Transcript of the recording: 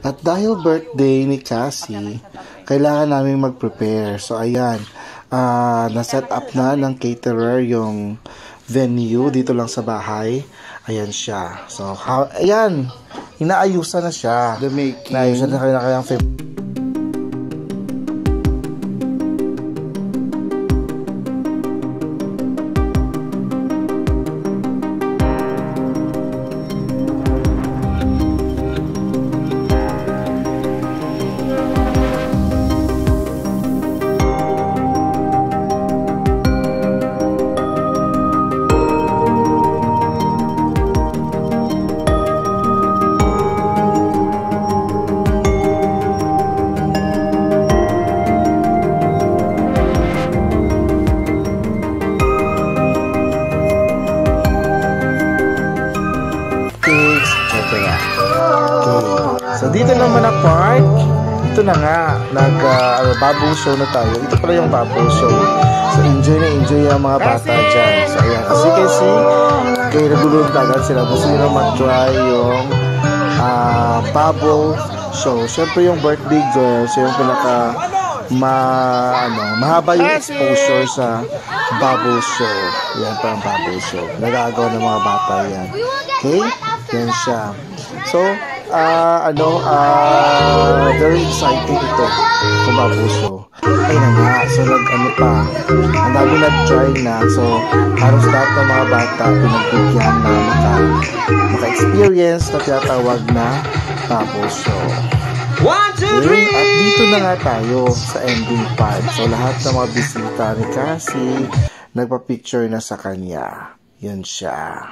At dahil birthday ni Cassie, kailangan namin mag-prepare. So, ayan. Na-set up na ng caterer yung venue dito lang sa bahay. Ayan siya. So, ayan. Inaayusan na siya. Inaayusan na kayang So, dito naman na park. Ito na nga, bubble show na tayo. Ito pala yung bubble show. So, enjoy na enjoy ang mga bata dyan. So, ayan. As you can see, kaya naguluntagan sila. Gusto nila mag-try yung bubble show. Siyempre yung birthday girl, so yung pinaka mahaba yung exposure sa bubble show. Yan pa ang bubble show. Nagagawa ng mga bata yan. Okay? Yan siya. So, very exciting ito kung bubble show. Ayun na nga. So, ang dami nag-try na. So, halos lahat ng mga bata pinagbigyan na maka-experience na tinatawag na bubble show. 1, 2, 3! At dito na nga tayo sa ending part. So, lahat ng mga bisita ni Cassie nagpa-picture na sa kanya. Yan siya.